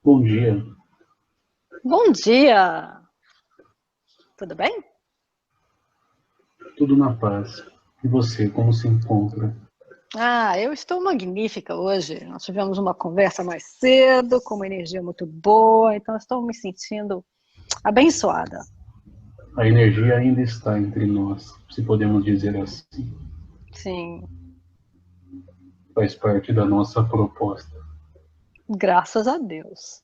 Bom dia, Bom dia! Tudo bem? tudo na paz. E você, como se encontra? Eu estou magnífica hoje. Nós tivemos uma conversa mais cedo, com uma energia muito boa, então estou me sentindo abençoada. A energia ainda está entre nós, se podemos dizer assim. Sim, Faz parte da nossa proposta. graças a Deus.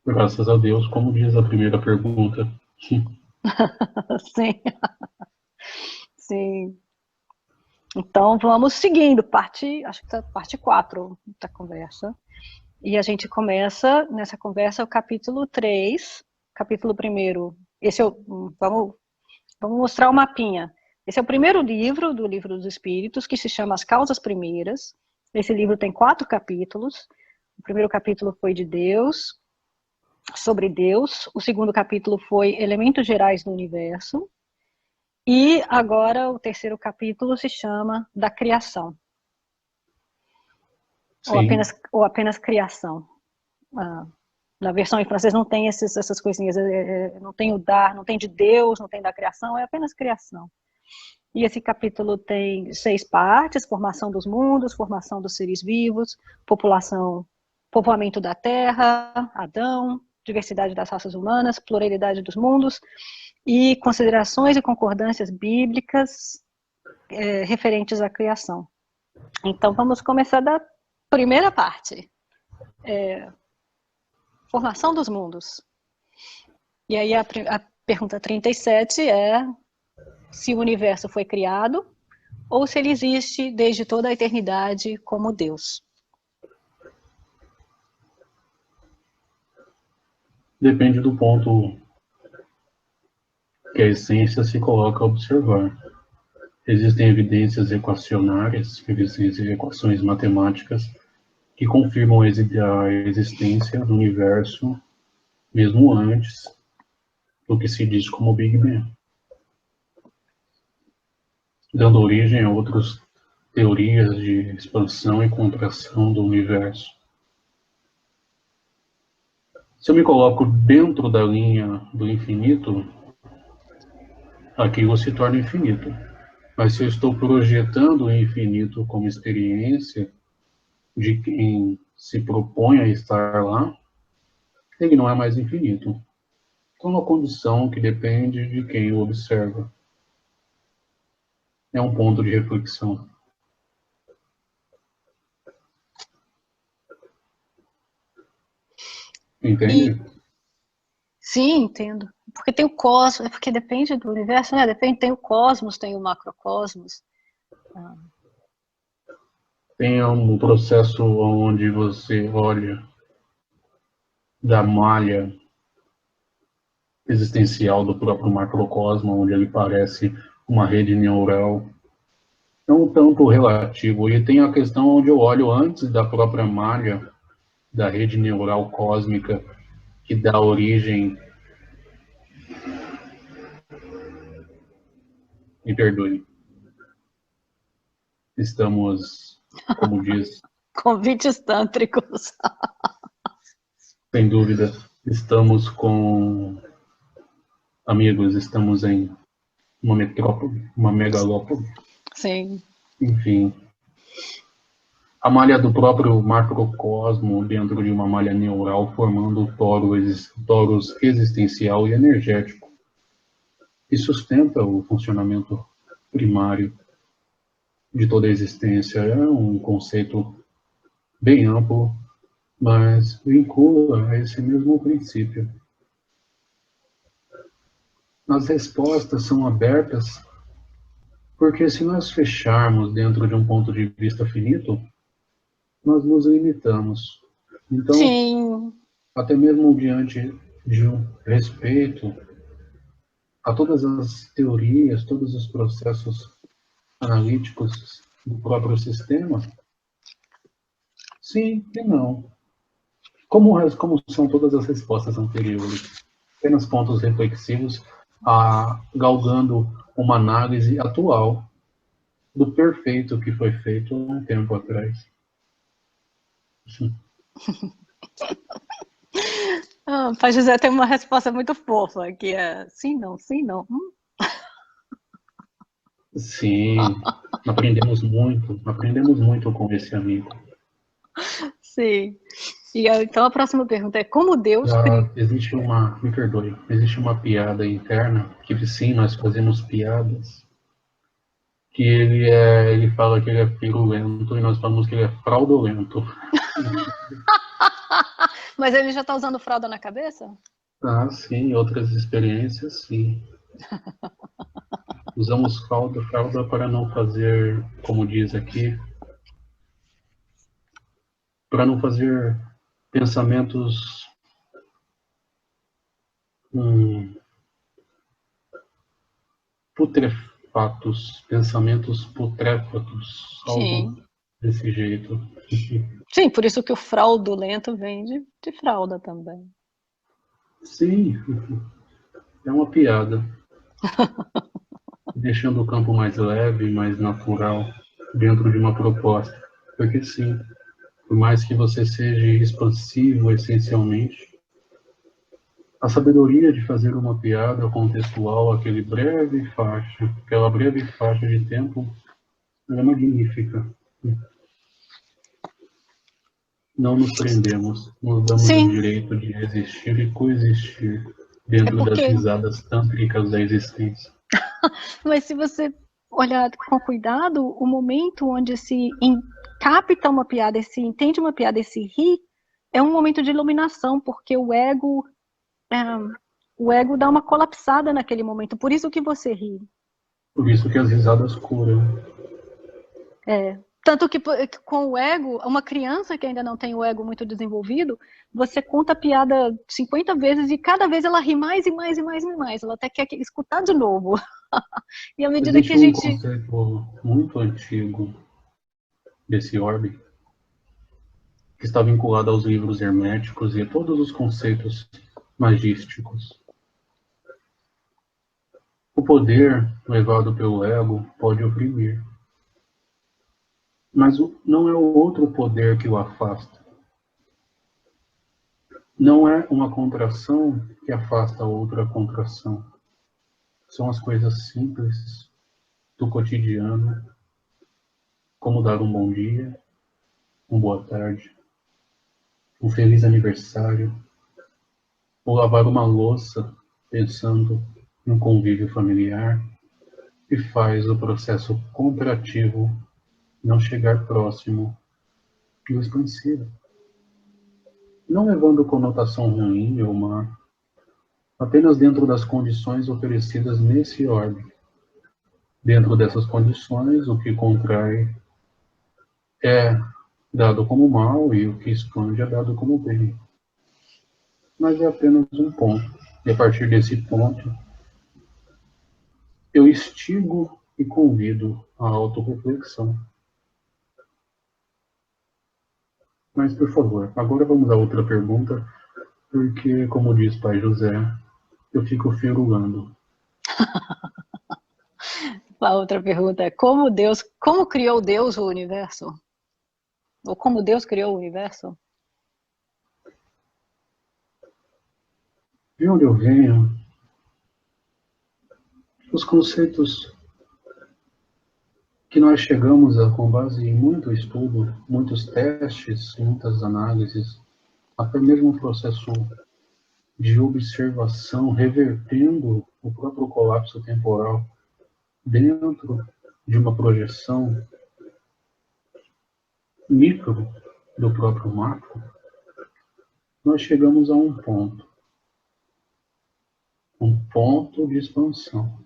Graças a Deus, como diz a primeira pergunta. Sim, sim. Então vamos seguindo, acho que é parte 4 da conversa. E a gente começa nessa conversa o capítulo 3, capítulo 1. Esse é vamos mostrar o mapinha. Esse é o primeiro livro do Livro dos Espíritos, que se chama As Causas Primeiras. Esse livro tem 4 capítulos. O primeiro capítulo foi de Deus, sobre Deus. O segundo capítulo foi Elementos Gerais do Universo. E agora o terceiro capítulo se chama Da Criação. Sim, Ou apenas Criação. Na versão em francês não tem essas coisinhas. Não tem o dar, não tem de Deus, não tem da criação, é apenas criação. E esse capítulo tem 6 partes: formação dos mundos, formação dos seres vivos, população, povoamento da Terra, Adão, diversidade das raças humanas, pluralidade dos mundos e considerações e concordâncias bíblicas referentes à criação. Então vamos começar da primeira parte, formação dos mundos. E aí a pergunta 37 é se o universo foi criado ou se ele existe desde toda a eternidade como Deus. depende do ponto que a essência se coloca a observar. Existem evidências equacionárias, existem equações matemáticas que confirmam a existência do universo mesmo antes do que se diz como Big Bang, dando origem a outras teorias de expansão e contração do universo. Se eu me coloco dentro da linha do infinito, aquilo se torna infinito. Mas se eu estou projetando o infinito como experiência de quem se propõe a estar lá, ele não é mais infinito. É uma condição que depende de quem o observa. É um ponto de reflexão. Entende? E sim, entendo. Porque tem o cosmos, porque depende do universo, né? Depende, tem o cosmos, tem o macrocosmos. Tem um processo onde você olha da malha existencial do próprio macrocosmo, onde ele parece uma rede neural, é um tanto relativo. E tem a questão onde eu olho antes da própria malha da rede neural cósmica que dá origem, me perdoe, estamos, como diz, Convites tântricos. sem dúvida, estamos com amigos, estamos em uma metrópole, uma megalópole, Sim. enfim, a malha do próprio macrocosmo dentro de uma malha neural, formando o torus existencial e energético, que sustenta o funcionamento primário de toda a existência. É um conceito bem amplo, mas vincula a esse mesmo princípio. As respostas são abertas porque se nós fecharmos dentro de um ponto de vista finito, nós nos limitamos. Então, Sim. até mesmo diante de um respeito a todas as teorias, todos os processos analíticos do próprio sistema, sim e não. Como são todas as respostas anteriores? Apenas pontos reflexivos galgando uma análise atual do perfeito que foi feito um tempo atrás. Pai José tem uma resposta muito fofa, que é sim, não, sim, não. Sim, aprendemos muito com esse amigo. Sim. E então a próxima pergunta é como Deus criou... Me perdoe, existe uma piada interna que sim, nós fazemos piadas, que ele fala que ele é pirulento e nós falamos que ele é fraudulento. Mas ele já está usando fralda na cabeça? Ah, sim, outras experiências, sim. Usamos fralda para não fazer, como diz aqui, para não fazer pensamentos putrefatos, pensamentos putrefatos, algo Sim. desse jeito. Sim, por isso que o fraudulento vem de fralda também. Sim, é uma piada. Deixando o campo mais leve, mais natural, dentro de uma proposta. Porque sim, por mais que você seja expansivo essencialmente, a sabedoria de fazer uma piada contextual, aquela breve faixa de tempo, é magnífica. Não nos prendemos, nos damos o Sim, direito de existir e coexistir é dentro das porque... risadas tântricas da existência. Mas se você olhar com cuidado, o momento onde capta uma piada, se entende uma piada e se ri, é um momento de iluminação, porque é, o ego dá uma colapsada naquele momento, por isso que você ri. Por isso que as risadas curam. Tanto que com o ego, uma criança que ainda não tem o ego muito desenvolvido, você conta a piada 50 vezes e cada vez ela ri mais e mais e mais e mais. Ela até quer escutar de novo. E à medida que Existe a um gente... conceito muito antigo desse orbe, que está vinculado aos livros herméticos e a todos os conceitos magísticos. O poder levado pelo ego pode oprimir, mas não é o outro poder que o afasta. Não é uma contração que afasta a outra contração. São as coisas simples do cotidiano, como dar um bom dia, uma boa tarde, um feliz aniversário, ou lavar uma louça pensando em um convívio familiar, que faz o processo contrativo não chegar próximo do expansivo. Não levando conotação ruim ou má, apenas dentro das condições oferecidas nesse orbe. Dentro dessas condições, o que contrai é dado como mal e o que expande é dado como bem. Mas é apenas um ponto. E a partir desse ponto, eu instigo e convido a autorreflexão. Mas, por favor, agora vamos a outra pergunta, porque, como diz Pai José, eu fico firulando. A outra pergunta é como criou Deus o universo? Ou como Deus criou o universo? De onde eu venho, os conceitos que nós chegamos com base em muito estudo, muitos testes, muitas análises, até mesmo um processo de observação, revertendo o próprio colapso temporal dentro de uma projeção micro do próprio macro, nós chegamos a um ponto de expansão,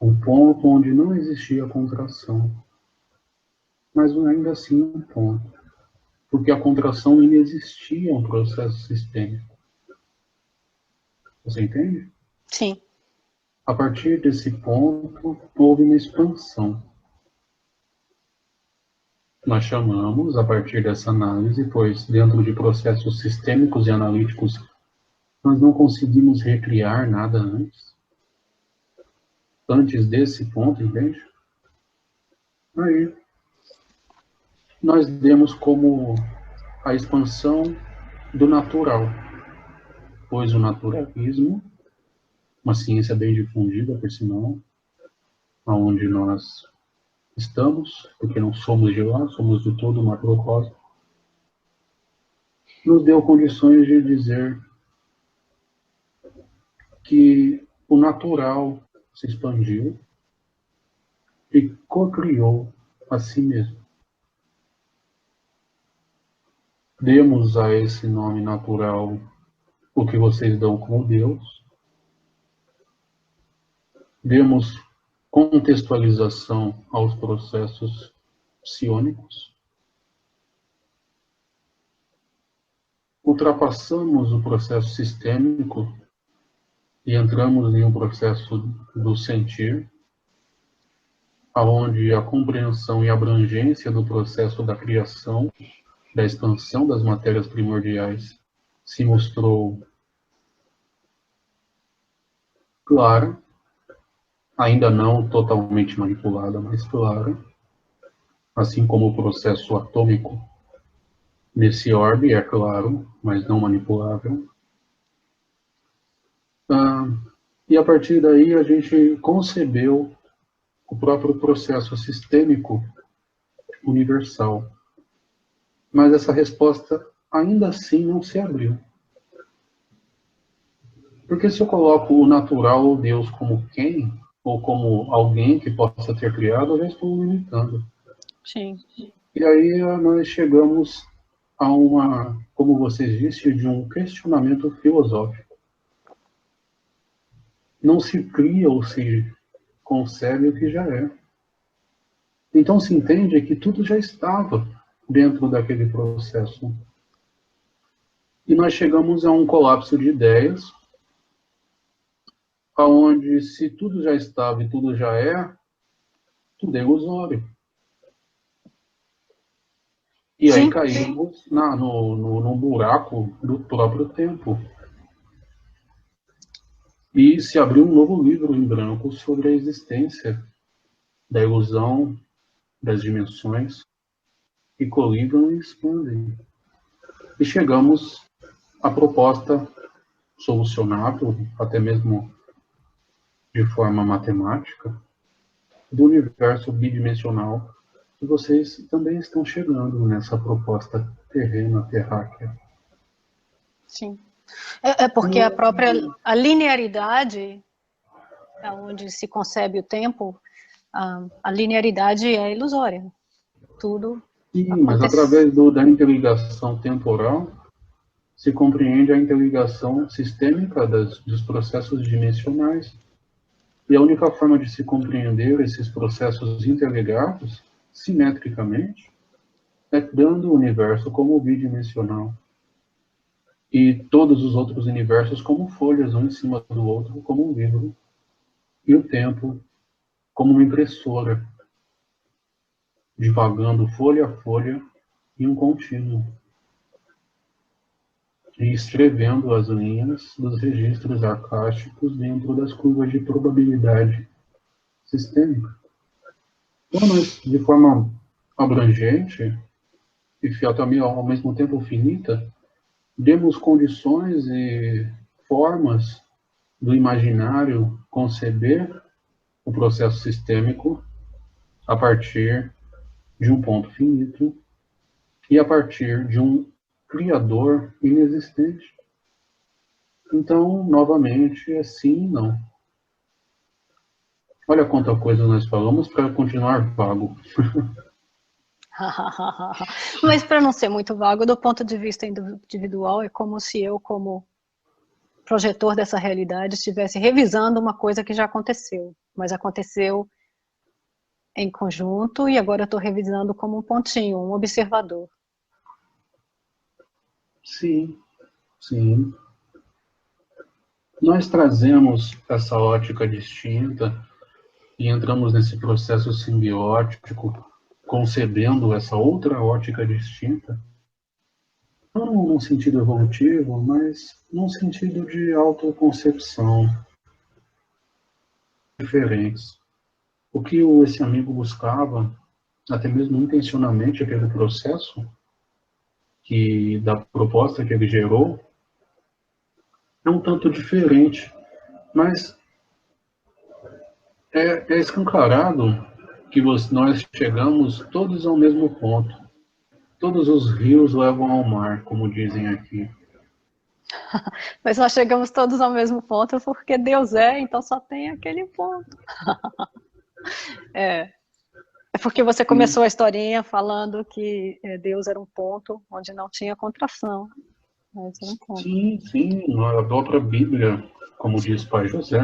um ponto onde não existia contração, mas ainda assim um ponto, porque a contração inexistia um processo sistêmico. Você entende? Sim. A partir desse ponto, houve uma expansão. Nós chamamos, a partir dessa análise, pois dentro de processos sistêmicos e analíticos Nós não conseguimos recriar nada antes desse ponto, entende? Aí, nós demos como a expansão do natural, pois o naturalismo, uma ciência bem difundida, por sinal, onde nós estamos, porque não somos de lá, somos do todo o macrocosmo, nos deu condições de dizer que o natural se expandiu e co-criou a si mesmo. Demos a esse nome natural o que vocês dão como Deus, demos contextualização aos processos psiônicos, ultrapassamos o processo sistêmico e entramos em um processo do sentir, onde a compreensão e abrangência do processo da criação, da expansão das matérias primordiais, se mostrou clara, ainda não totalmente manipulada, mas clara, assim como o processo atômico nesse orbe é claro, mas não manipulável. E a partir daí a gente concebeu o próprio processo sistêmico universal. Mas essa resposta ainda assim não se abriu. Porque se eu coloco o natural ou Deus como quem, ou como alguém que possa ter criado, eu já estou limitando. Sim. E aí nós chegamos a uma, como vocês disseram, de um questionamento filosófico. Não se cria ou se concebe o que já é. Então se entende que tudo já estava dentro daquele processo. E nós chegamos a um colapso de ideias, onde se tudo já estava e tudo já é, tudo é ilusório. E aí caímos no buraco do próprio tempo. E se abriu um novo livro em branco sobre a existência da ilusão, das dimensões, que colidam e expandem. E chegamos à proposta solucionável, até mesmo de forma matemática, do universo bidimensional, e vocês também estão chegando nessa proposta terrena, terráquea. Sim. É porque a própria linearidade, onde se concebe o tempo, a linearidade é ilusória. Tudo Sim, acontece. mas através da interligação temporal, se compreende a interligação sistêmica dos processos dimensionais. E a única forma de se compreender esses processos interligados, simetricamente, é dando o universo como bidimensional. E todos os outros universos como folhas, um em cima do outro, como um livro. E o tempo como uma impressora, divagando folha a folha em um contínuo. E escrevendo as linhas dos registros acásticos dentro das curvas de probabilidade sistêmica. Então, nós, de forma abrangente e também ao mesmo tempo finita, demos condições e formas do imaginário conceber o processo sistêmico a partir de um ponto finito e a partir de um criador inexistente. Então, novamente, é sim e não. Olha quanta coisa nós falamos para continuar vago. Mas para não ser muito vago, do ponto de vista individual, é como se eu, como projetor dessa realidade, estivesse revisando uma coisa que já aconteceu, mas aconteceu em conjunto e agora eu estou revisando como um pontinho, um observador. Sim, sim. Nós trazemos essa ótica distinta e entramos nesse processo simbiótico, concebendo essa outra ótica distinta, não num sentido evolutivo, mas num sentido de autoconcepção diferentes. O que esse amigo buscava, até mesmo intencionalmente pelo processo da proposta que ele gerou, é um tanto diferente, mas é escancarado que nós chegamos todos ao mesmo ponto. Todos os rios levam ao mar, como dizem aqui. Mas nós chegamos todos ao mesmo ponto porque Deus então só tem aquele ponto. É porque você começou a historinha falando que Deus era um ponto onde não tinha contração. Mas era um ponto. Sim, a própria Bíblia, como diz o pai José,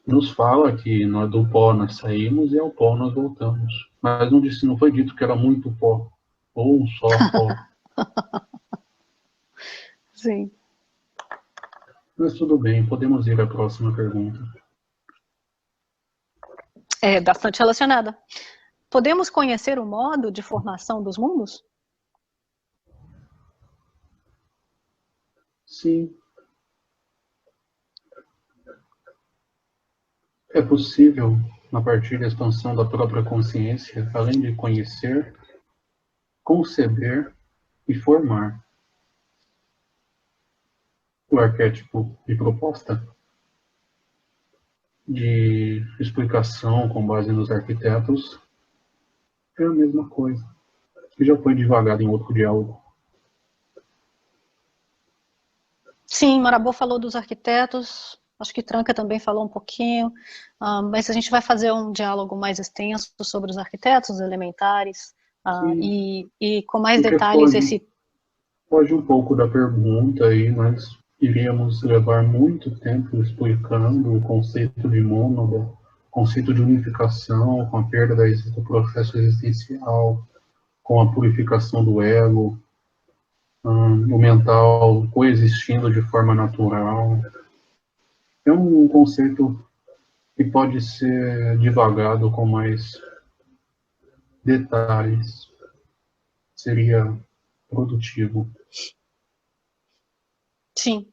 nos fala que nós do pó nós saímos e ao pó nós voltamos. Mas não foi dito que era muito pó, ou um só pó. Sim. Mas tudo bem, podemos ir à próxima pergunta. É bastante relacionada. Podemos conhecer o modo de formação dos mundos? Sim. É possível, a partir da expansão da própria consciência, além de conhecer, conceber e formar. O arquétipo de proposta, de explicação com base nos arquitetos, é a mesma coisa, que já foi divagado em outro diálogo. Sim, Marabô falou dos arquitetos, acho que Tranca também falou um pouquinho, mas a gente vai fazer um diálogo mais extenso sobre os arquitetos elementares, e com mais detalhes Foge um pouco da pergunta e nós iríamos levar muito tempo explicando o conceito de mônada, conceito de unificação, com a perda do processo existencial, com a purificação do ego, o mental coexistindo de forma natural. É um conceito que pode ser divagado com mais detalhes. Seria produtivo. Sim.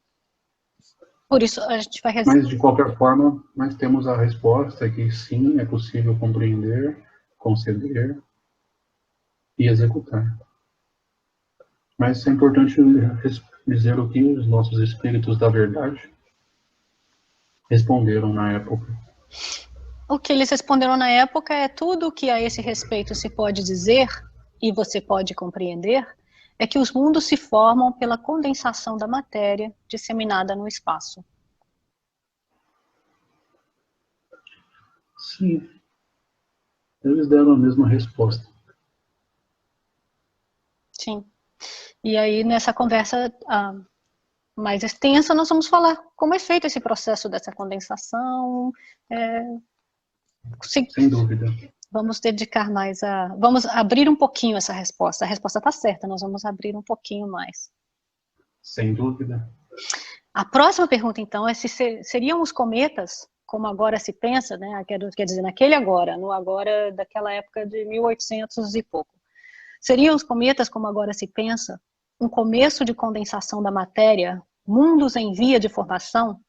Por isso a gente vai... Mas, de qualquer forma, nós temos a resposta que sim, é possível compreender, conceber e executar. Mas é importante dizer o que os nossos espíritos da verdade responderam na época. O que eles responderam na época é tudo o que a esse respeito se pode dizer, e você pode compreender, é que os mundos se formam pela condensação da matéria disseminada no espaço. Sim, eles deram a mesma resposta. Sim. E aí, nessa conversa mais extensa, nós vamos falar como é feito esse processo dessa condensação. Sem dúvida. Vamos dedicar mais vamos abrir um pouquinho essa resposta. A resposta está certa, nós vamos abrir um pouquinho mais. Sem dúvida. A próxima pergunta, então, é se seriam os cometas, como agora se pensa, né? Quer dizer, naquele agora, no agora daquela época de 1800 e pouco. Seriam os cometas, como agora se pensa, um começo de condensação da matéria, mundos em via de formação?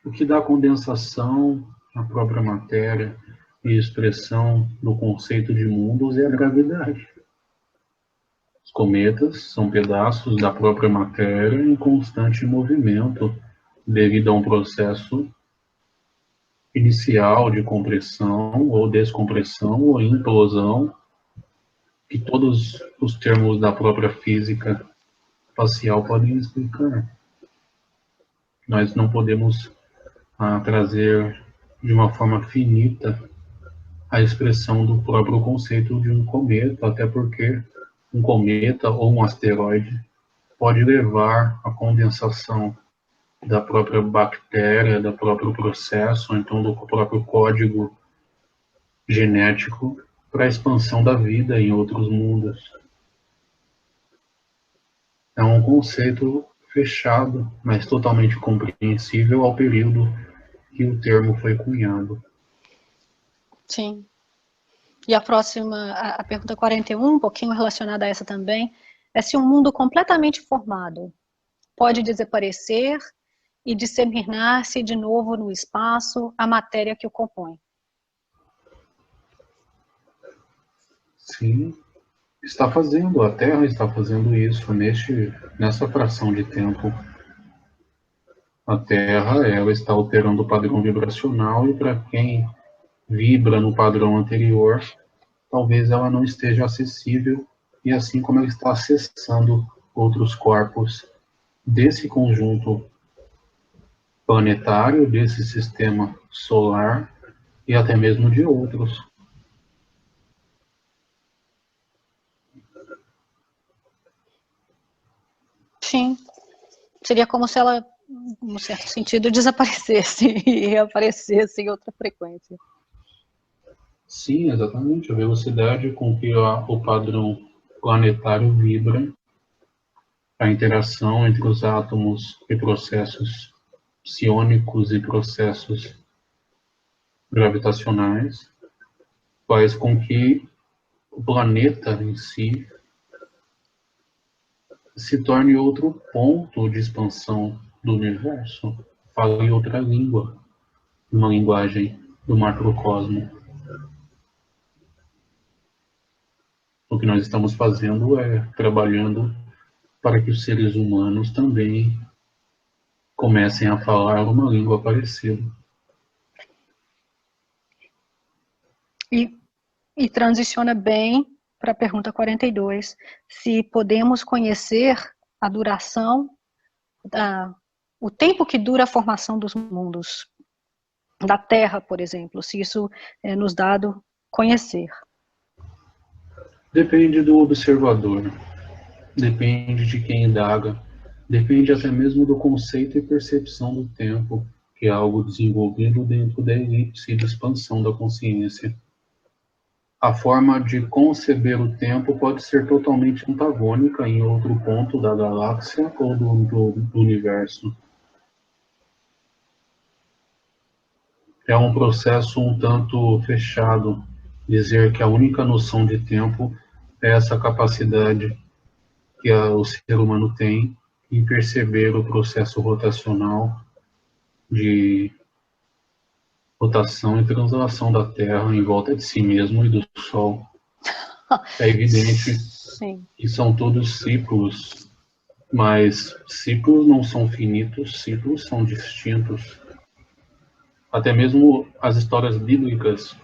O que dá condensação à própria matéria e expressão do conceito de mundos é a gravidade. Os cometas são pedaços da própria matéria em constante movimento devido a um processo inicial de compressão ou descompressão ou implosão, que todos os termos da própria física espacial podem explicar. Nós não podemos trazer de uma forma finita a expressão do próprio conceito de um cometa, até porque um cometa ou um asteroide pode levar à condensação da própria bactéria, do próprio processo, ou então do próprio código genético para a expansão da vida em outros mundos. É um conceito fechado, mas totalmente compreensível ao período que o termo foi cunhado. Sim. E a próxima, a pergunta 41, um pouquinho relacionada a essa também, é se um mundo completamente formado pode desaparecer e disseminar-se de novo no espaço a matéria que o compõe. Sim, está fazendo, a Terra está fazendo isso nessa fração de tempo. A Terra, ela está alterando o padrão vibracional e para quem vibra no padrão anterior, talvez ela não esteja acessível e assim como ela está acessando outros corpos desse conjunto planetário, desse sistema solar e até mesmo de outros. Sim, seria como se ela, em um certo sentido, desaparecesse e reaparecesse em outra frequência. Sim, exatamente. A velocidade com que o padrão planetário vibra, a interação entre os átomos e processos psiônicos e processos gravitacionais, faz com que o planeta em si se torne outro ponto de expansão do universo, fale outra língua, uma linguagem do macrocosmo. O que nós estamos fazendo é trabalhando para que os seres humanos também comecem a falar uma língua parecida. E transiciona bem para a pergunta 42, se podemos conhecer a duração, o tempo que dura a formação dos mundos, da Terra, por exemplo, se isso é nos dado conhecer. Depende do observador, depende de quem indaga, depende até mesmo do conceito e percepção do tempo, que é algo desenvolvido dentro da elipse de expansão da consciência. A forma de conceber o tempo pode ser totalmente antagônica em outro ponto da galáxia ou do universo. É um processo um tanto fechado dizer que a única noção de tempo é essa capacidade que o ser humano tem em perceber o processo rotacional de rotação e translação da Terra em volta de si mesmo e do Sol. É evidente Sim. que são todos ciclos, mas ciclos não são finitos, ciclos são distintos. Até mesmo as histórias bíblicas,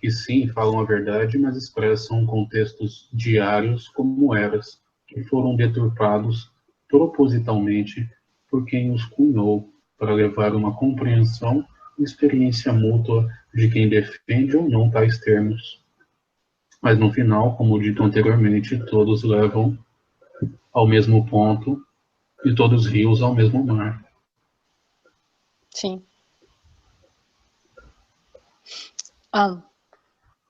que sim, falam a verdade, mas expressam contextos diários como eras, que foram deturpados propositalmente por quem os cunhou para levar uma compreensão e experiência mútua de quem defende ou não tais termos. Mas no final, como dito anteriormente, todos levam ao mesmo ponto e todos os rios ao mesmo mar. Sim.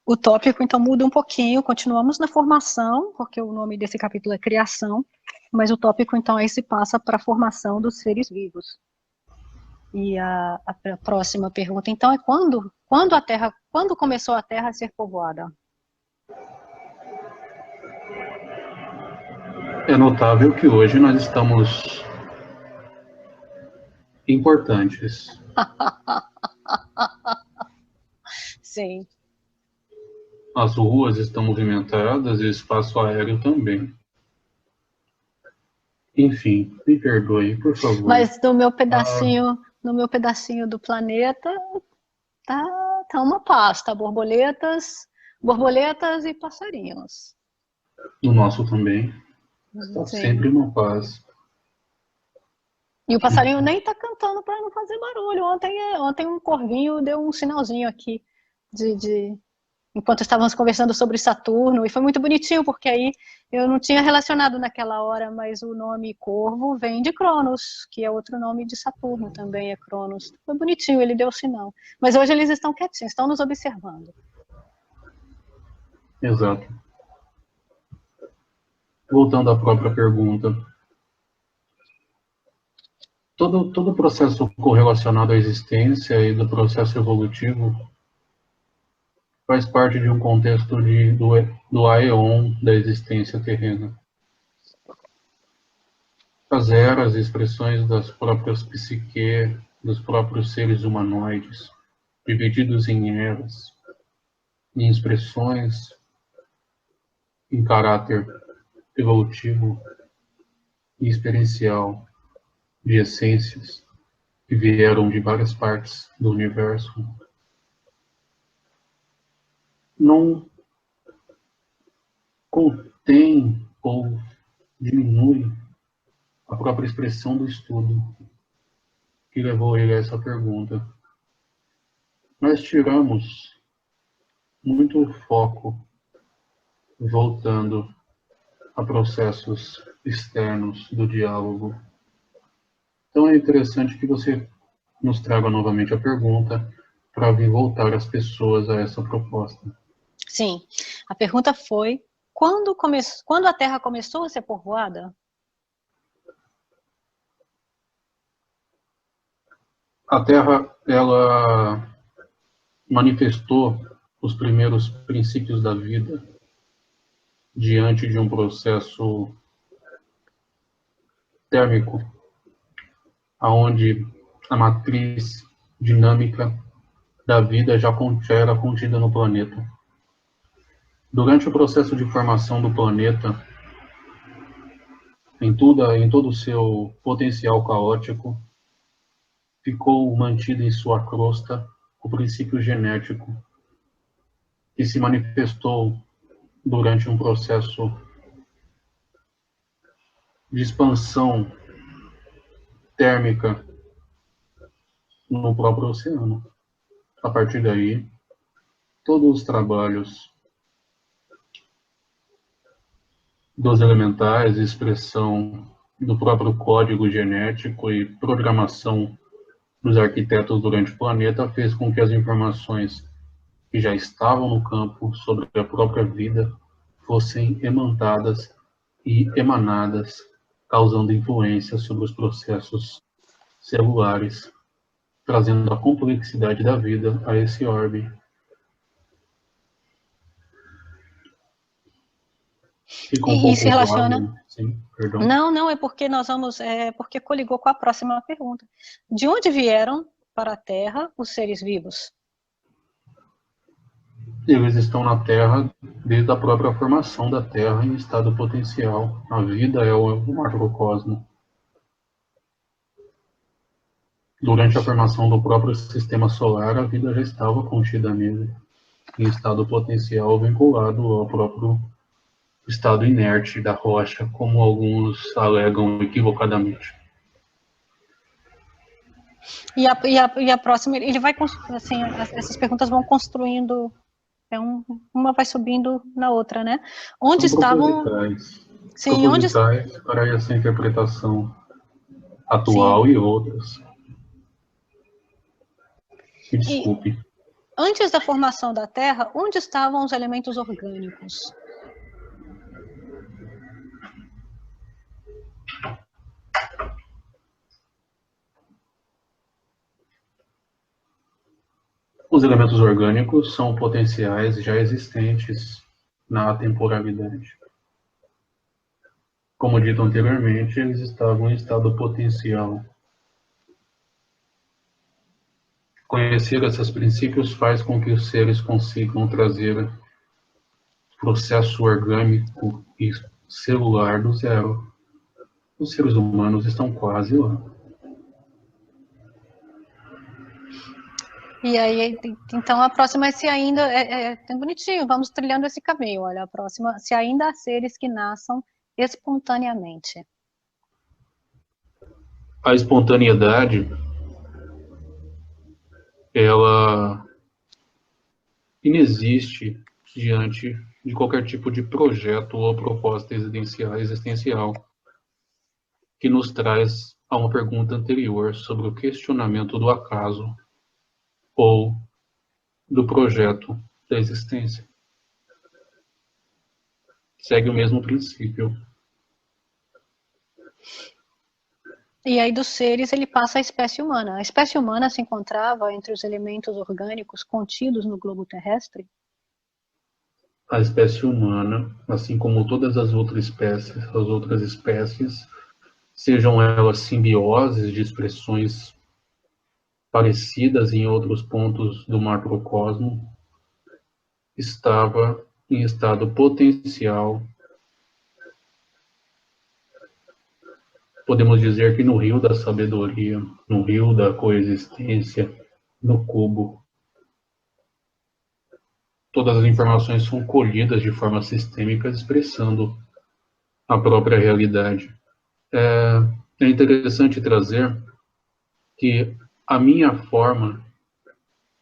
O tópico, então, muda um pouquinho, continuamos na formação, porque o nome desse capítulo é Criação, mas o tópico, então, aí se passa para a formação dos seres vivos. E a próxima pergunta, então, é quando começou a Terra a ser povoada? É notável que hoje nós estamos importantes. Sim. As ruas estão movimentadas e o espaço aéreo também. Enfim, me perdoe, por favor. Mas no meu pedacinho do planeta, tá uma paz, tá borboletas e passarinhos. No nosso também. Está Sim. sempre uma paz. E o passarinho nem tá cantando para não fazer barulho. Ontem um corvinho deu um sinalzinho aqui enquanto estávamos conversando sobre Saturno, e foi muito bonitinho, porque aí eu não tinha relacionado naquela hora, mas o nome Corvo vem de Cronos, que é outro nome de Saturno, também é Cronos. Foi bonitinho, ele deu o sinal. Mas hoje eles estão quietinhos, estão nos observando. Exato. Voltando à própria pergunta. todo o processo correlacionado à existência e do processo evolutivo faz parte de um contexto do aeon da existência terrena. As eras, expressões das próprias psique, dos próprios seres humanoides, divididos em eras, em expressões, em caráter evolutivo e experiencial, de essências que vieram de várias partes do universo, não contém ou diminui a própria expressão do estudo que levou ele a essa pergunta. Nós tiramos muito foco voltando a processos externos do diálogo. Então é interessante que você nos traga novamente a pergunta para vir voltar as pessoas a essa proposta. Sim, a pergunta foi, quando a Terra começou a ser povoada? A Terra, ela manifestou os primeiros princípios da vida diante de um processo térmico, onde a matriz dinâmica da vida já era contida no planeta. Durante o processo de formação do planeta, em todo o seu potencial caótico, ficou mantido em sua crosta o princípio genético, que se manifestou durante um processo de expansão térmica no próprio oceano. A partir daí, todos os trabalhos dos elementais, expressão do próprio código genético e programação dos arquitetos durante o planeta fez com que as informações que já estavam no campo sobre a própria vida fossem emantadas e emanadas, causando influência sobre os processos celulares, trazendo a complexidade da vida a esse orbe. Fica um E se pouco relaciona... vago, sim, perdão. Não, é porque porque coligou com a próxima pergunta. De onde vieram para a Terra os seres vivos? Eles estão na Terra desde a própria formação da Terra em estado potencial. A vida é o macrocosmo. Durante a formação do próprio sistema solar, a vida já estava contida nele, em estado potencial vinculado ao próprio estado inerte da rocha, como alguns alegam equivocadamente. E a próxima, ele vai, assim, essas perguntas vão construindo, uma vai subindo na outra, né? Onde São estavam... propositais. Sim, Propositais para essa interpretação atual sim. e outras. Me E desculpe. antes da formação da Terra, onde estavam os elementos orgânicos? Os elementos orgânicos são potenciais já existentes na atemporalidade. Como dito anteriormente, eles estavam em estado potencial. Conhecer esses princípios faz com que os seres consigam trazer processo orgânico e celular do zero. Os seres humanos estão quase lá. E aí, então a próxima é se ainda, é bonitinho, vamos trilhando esse caminho, olha, a próxima, se ainda há seres que nasçam espontaneamente. A espontaneidade, ela inexiste diante de qualquer tipo de projeto ou proposta existencial que nos traz a uma pergunta anterior sobre o questionamento do acaso ou do projeto da existência. Segue o mesmo princípio. E aí dos seres ele passa à espécie humana. A espécie humana se encontrava entre os elementos orgânicos contidos no globo terrestre? A espécie humana, assim como todas as outras espécies, sejam elas simbioses de expressões parecidas em outros pontos do macrocosmo, estava em estado potencial. Podemos dizer que no rio da sabedoria, no rio da coexistência, no cubo, todas as informações são colhidas de forma sistêmica, expressando a própria realidade. É interessante trazer que a minha forma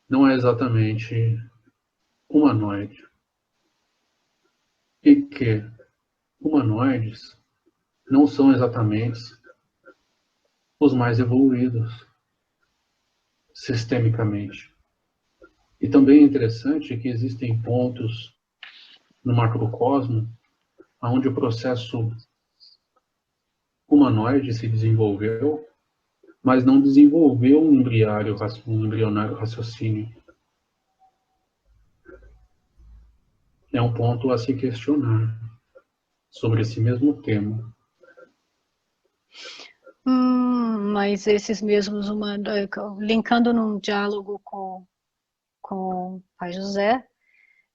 não é exatamente humanoide, e que humanoides não são exatamente os mais evoluídos sistemicamente. E também é interessante que existem pontos no macrocosmo onde o processo humanoide se desenvolveu, mas não desenvolveu um embrionário raciocínio. É um ponto a se questionar sobre esse mesmo tema. Mas esses mesmos humanos, linkando num diálogo com o Pai José,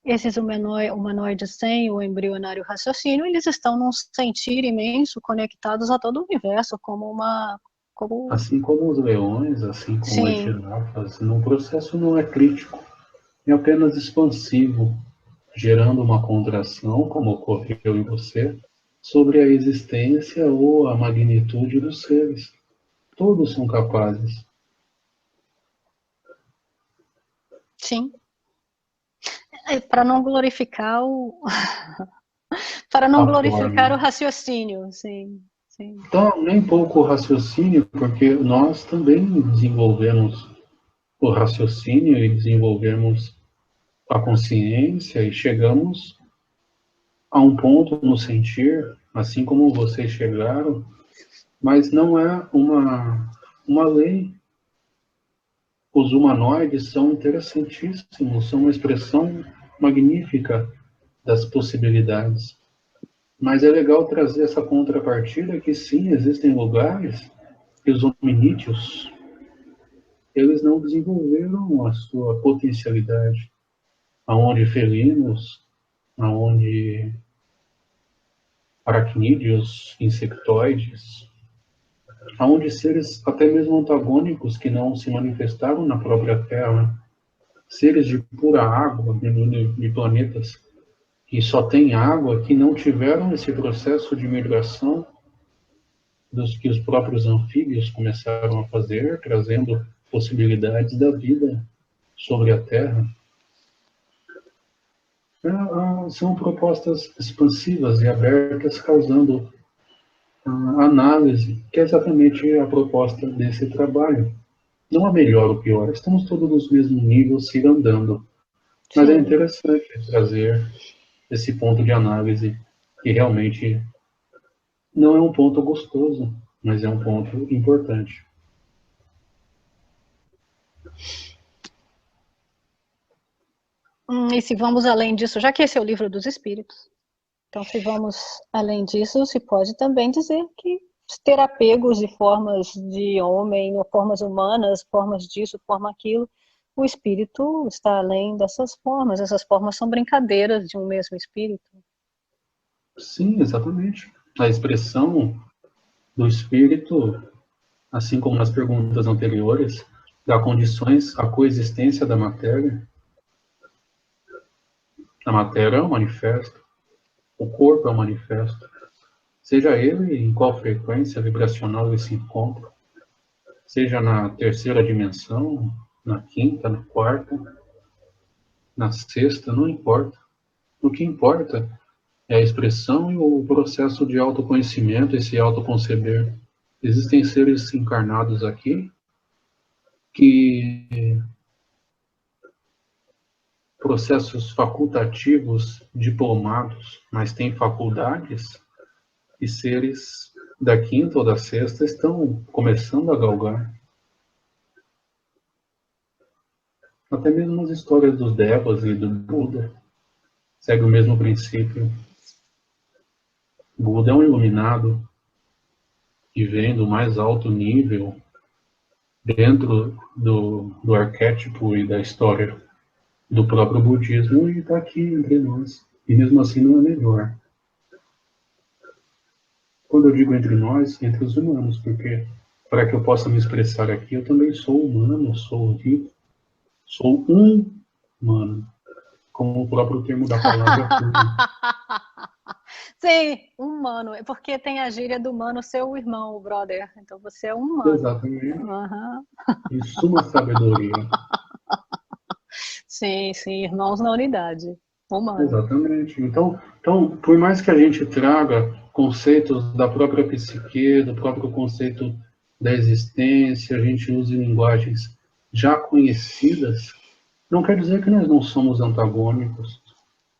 esses humanoides sem o embrionário raciocínio, eles estão num sentir imenso, conectados a todo o universo, Assim como os leões, assim como as sim, girafas, no processo não é crítico, é apenas expansivo, gerando uma contração, como ocorreu em você, sobre a existência ou a magnitude dos seres. Todos são capazes. sim, para não glorificar o para não A glorificar o forma. raciocínio, sim, sim, Então, nem pouco o raciocínio, porque nós também desenvolvemos o raciocínio e desenvolvemos a consciência e chegamos a um ponto no sentir, assim como vocês chegaram, mas não é uma lei. Os humanoides são interessantíssimos, são uma expressão magnífica das possibilidades. Mas é legal trazer essa contrapartida que sim, existem lugares que os hominídeos, eles não desenvolveram a sua potencialidade, aonde felinos, aonde aracnídeos, insectoides, aonde seres até mesmo antagônicos que não se manifestaram na própria Terra, seres de pura água, de planetas que só têm água, que não tiveram esse processo de migração dos que os próprios anfíbios começaram a fazer, trazendo possibilidades da vida sobre a Terra. São propostas expansivas e abertas, causando análise, que é exatamente a proposta desse trabalho. Não há melhor ou pior, estamos todos nos mesmos níveis, se andando. Mas é sim. interessante trazer esse ponto de análise, que realmente não é um ponto gostoso, mas é um ponto importante. E se vamos além disso, já que esse é o livro dos espíritos, então se vamos além disso, se pode também dizer que ter apegos de formas de homem, ou formas humanas, formas disso, forma aquilo, o espírito está além dessas formas. Essas formas são brincadeiras de um mesmo espírito. Sim, exatamente. A expressão do espírito, assim como nas perguntas anteriores, dá condições à coexistência da matéria. A matéria é um manifesto, o corpo é um manifesto. Seja ele em qual frequência vibracional ele se encontra, seja na terceira dimensão, na quinta, na quarta, na sexta, não importa. O que importa é a expressão e o processo de autoconhecimento e se autoconceber. Existem seres encarnados aqui que processos facultativos diplomados, mas têm faculdades, e seres da quinta ou da sexta estão começando a galgar. Até mesmo as histórias dos Devas e do Buda segue o mesmo princípio. Buda é um iluminado que vem do mais alto nível dentro do arquétipo e da história do próprio budismo e está aqui entre nós. E mesmo assim não é melhor. Quando eu digo entre nós, entre os humanos, porque para que eu possa me expressar aqui, eu também sou humano, sou vivo, sou um humano, como o próprio termo da palavra afirma. Sim, humano. É porque tem a gíria do humano ser o irmão, o brother. Então você é um humano. Exatamente. Uhum. Em suma sabedoria. Sim, sim, irmãos na unidade. Humano. Exatamente. Então, por mais que a gente traga conceitos da própria psique, do próprio conceito da existência, a gente use linguagens já conhecidas, não quer dizer que nós não somos antagônicos.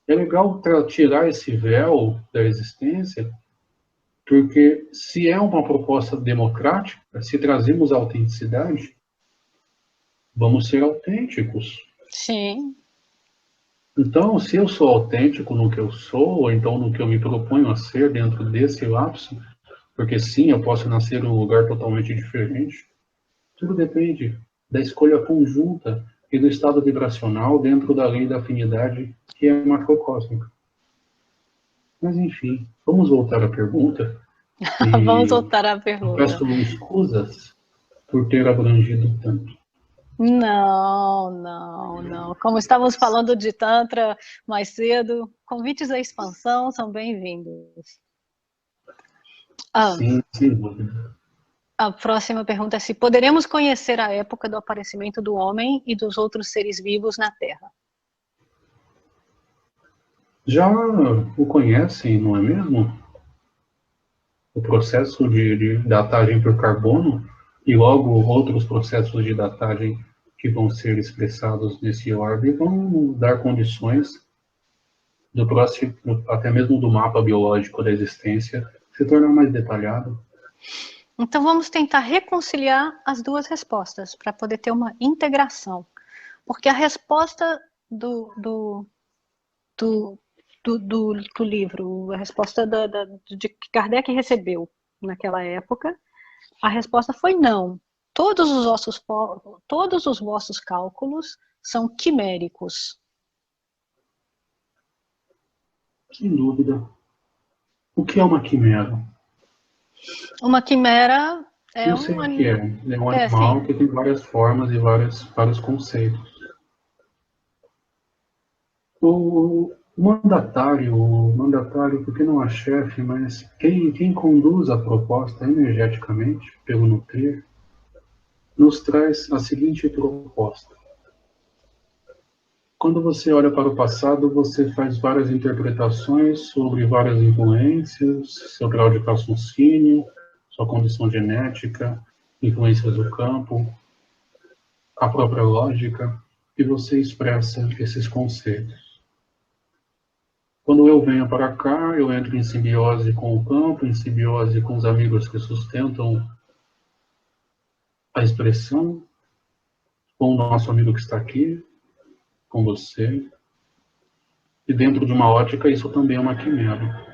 É legal tirar esse véu da existência, porque se é uma proposta democrática, se trazemos autenticidade, vamos ser autênticos. Sim. Então, se eu sou autêntico no que eu sou, ou então no que eu me proponho a ser dentro desse lapso, porque sim, eu posso nascer em um lugar totalmente diferente, tudo depende da escolha conjunta e do estado vibracional dentro da lei da afinidade que é macrocósmica. Mas enfim, vamos voltar à pergunta. Vamos E voltar à eu pergunta. peço escusas por ter abrangido tanto. Não, não, não. Como estávamos falando de Tantra mais cedo, convites à expansão são bem-vindos. Ah, Sim, sem dúvida. a próxima pergunta é se poderemos conhecer a época do aparecimento do homem e dos outros seres vivos na Terra. Já o conhecem, não é mesmo? O processo de datagem por carbono e logo outros processos de datagem que vão ser expressados nesse orbe vão dar condições do próximo, até mesmo do mapa biológico da existência, se tornar mais detalhado. Então vamos tentar reconciliar as duas respostas para poder ter uma integração. Porque a resposta do, do, do livro, a resposta de que Kardec recebeu naquela época, a resposta foi não. Todos os vossos cálculos são quiméricos. Sem dúvida. O que é uma quimera? Uma quimera é Eu sei um o que é. É um assim, animal que tem várias formas e vários conceitos. O mandatário, porque não é chefe, mas quem conduz a proposta energeticamente, pelo nutrir, nos traz a seguinte proposta. Quando você olha para o passado, você faz várias interpretações sobre várias influências, seu grau de raciocínio, sua condição genética, influências do campo, a própria lógica, e você expressa esses conceitos. Quando eu venho para cá, eu entro em simbiose com o campo, em simbiose com os amigos que sustentam a expressão, com o nosso amigo que está aqui, com você. E dentro de uma ótica, isso também é uma quimera.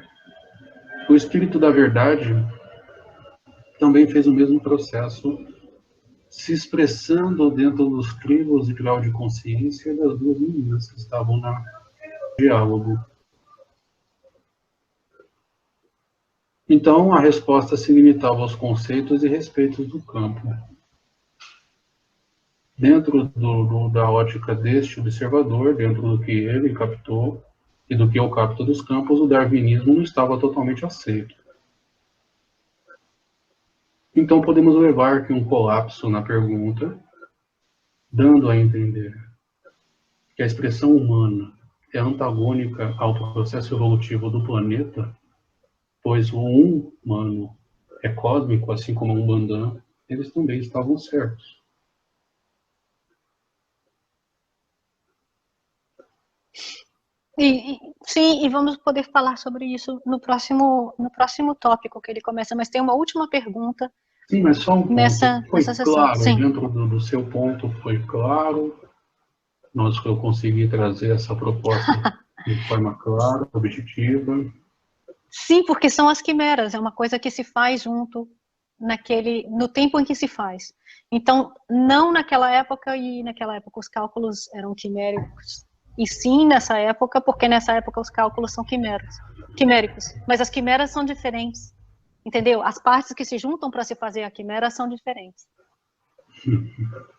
O espírito da verdade também fez o mesmo processo, se expressando dentro dos crivos de grau de consciência das duas meninas que estavam no diálogo. Então, a resposta se limitava aos conceitos e respeitos do campo. Dentro da ótica deste observador, dentro do que ele captou e do que eu capto dos campos, o darwinismo não estava totalmente aceito. Então, podemos levar que um colapso na pergunta, dando a entender que a expressão humana é antagônica ao processo evolutivo do planeta, pois o humano é cósmico, assim como o Umbandã, eles também estavam certos. Sim, e vamos poder falar sobre isso no próximo tópico que ele começa, mas tem uma última pergunta Sim, mas só um ponto. Foi nessa sessão. claro, Sim. dentro do seu ponto, foi claro. Eu consegui trazer essa proposta de forma clara, objetiva. Sim, porque são as quimeras, é uma coisa que se faz junto no tempo em que se faz. Então, não naquela época, e naquela época os cálculos eram quiméricos, e sim nessa época, porque nessa época os cálculos são quiméricos. Mas as quimeras são diferentes, entendeu? As partes que se juntam para se fazer a quimera são diferentes.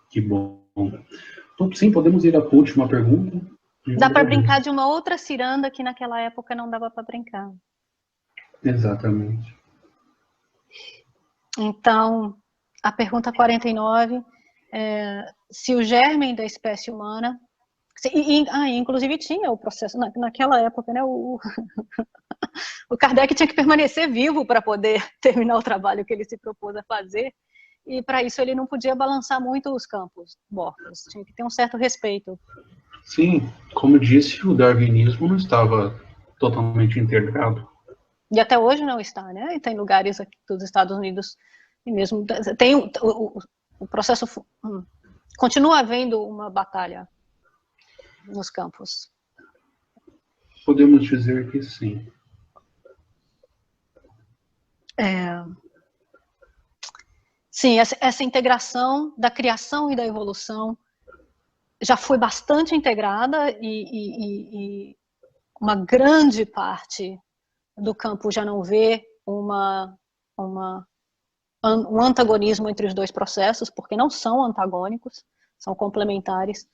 Que bom. Então, sim, podemos ir à última pergunta. Dá para brincar de uma outra ciranda que naquela época não dava para brincar. Exatamente. Então, a pergunta 49 é se o germe da espécie humana... inclusive tinha o processo, naquela época, né, o Kardec tinha que permanecer vivo para poder terminar o trabalho que ele se propôs a fazer, e para isso ele não podia balançar muito os campos mortos, tinha que ter um certo respeito. Sim, como disse, o darwinismo não estava totalmente integrado. E até hoje não está, né? E tem lugares aqui dos Estados Unidos, e mesmo tem o processo... continua havendo uma batalha nos campos. Podemos dizer que sim. Sim, essa integração da criação e da evolução já foi bastante integrada e uma grande parte do campo já não vê um antagonismo entre os dois processos, porque não são antagônicos, são complementares,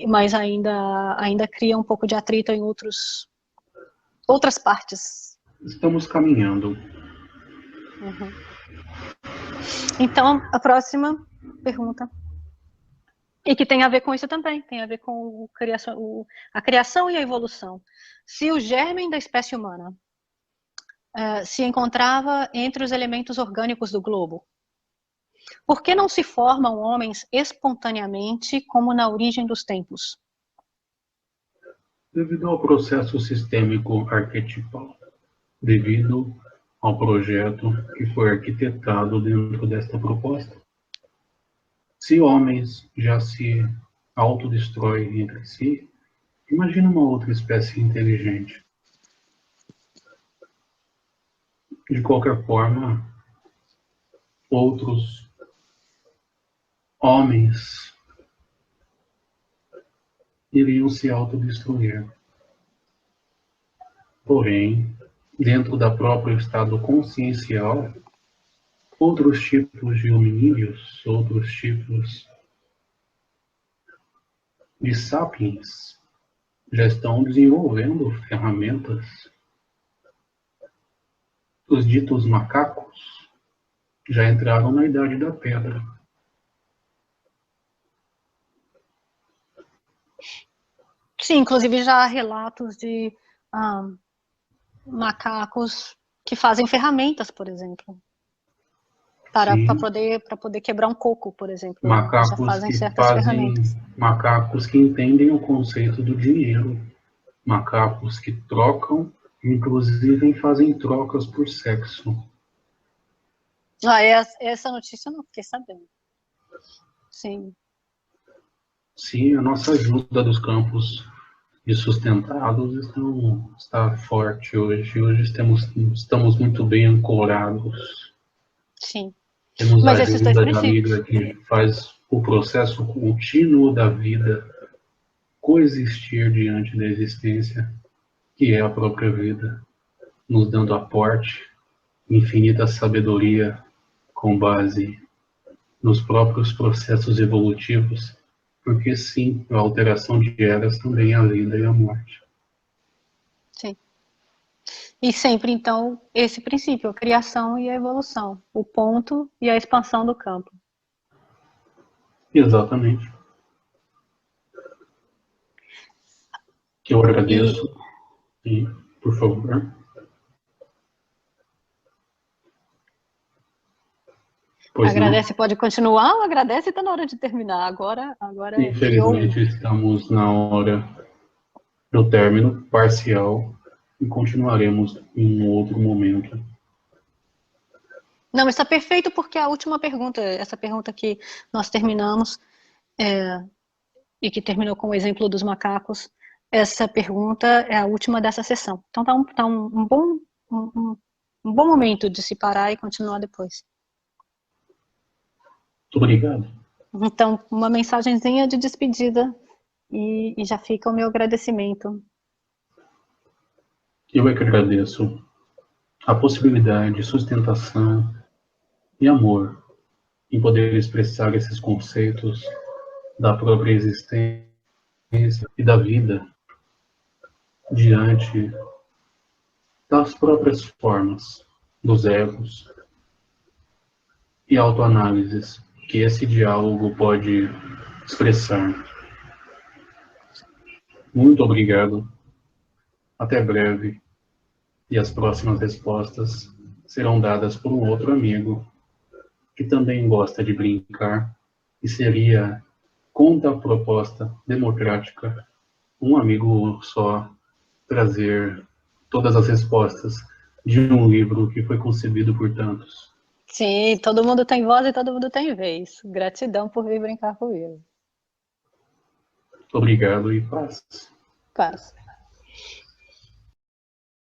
mas ainda cria um pouco de atrito em outras partes. Estamos caminhando. Uhum. Então, a próxima pergunta, e que tem a ver com isso também, tem a ver com a criação e a evolução. Se o germe da espécie humana se encontrava entre os elementos orgânicos do globo, por que não se formam homens espontaneamente como na origem dos tempos? Devido ao processo sistêmico arquetipal, devido ao projeto que foi arquitetado dentro desta proposta. Se homens já se autodestroem entre si, imagina uma outra espécie inteligente. De qualquer forma, outros homens iriam se autodestruir. Porém, dentro da própria estado consciencial, outros tipos de hominídeos, outros tipos de sapiens já estão desenvolvendo ferramentas. Os ditos macacos já entraram na Idade da Pedra. Sim, inclusive já há relatos de macacos que fazem ferramentas, por exemplo, para poder quebrar um coco, por exemplo. Eles já fazem certas ferramentas. Macacos que entendem o conceito do dinheiro, macacos que trocam, inclusive fazem trocas por sexo. Essa notícia eu não fiquei sabendo. Sim. Sim, a nossa ajuda dos campos de sustentados está forte hoje. Hoje estamos muito bem ancorados. Sim. Temos a Mas esses dois ajuda da princípios. amiga que faz o processo contínuo da vida coexistir diante da existência, que é a própria vida, nos dando aporte, infinita sabedoria com base nos próprios processos evolutivos, porque sim, a alteração de eras também é a vida e a morte. Sim. E sempre, então, esse princípio, a criação e a evolução, o ponto e a expansão do campo. Exatamente. Que eu agradeço. E, por favor. Pois Agradece, não? pode continuar, ou agradece e está na hora de terminar. Agora Infelizmente estamos na hora do término parcial e continuaremos em um outro momento. Não, está perfeito porque a última pergunta, essa pergunta que nós terminamos, e que terminou com o exemplo dos macacos, essa pergunta é a última dessa sessão. Então tá um bom momento de se parar e continuar depois. Muito obrigado. Então, uma mensagenzinha de despedida e já fica o meu agradecimento. Eu é que agradeço a possibilidade, sustentação e amor em poder expressar esses conceitos da própria existência e da vida diante das próprias formas, dos egos e autoanálises que esse diálogo pode expressar. Muito obrigado. Até breve. E as próximas respostas serão dadas por um outro amigo que também gosta de brincar e seria, contra a proposta democrática, um amigo só trazer todas as respostas de um livro que foi concebido por tantos. Sim, todo mundo tem voz e todo mundo tem vez. Gratidão por vir brincar comigo. Obrigado e paz. Paz.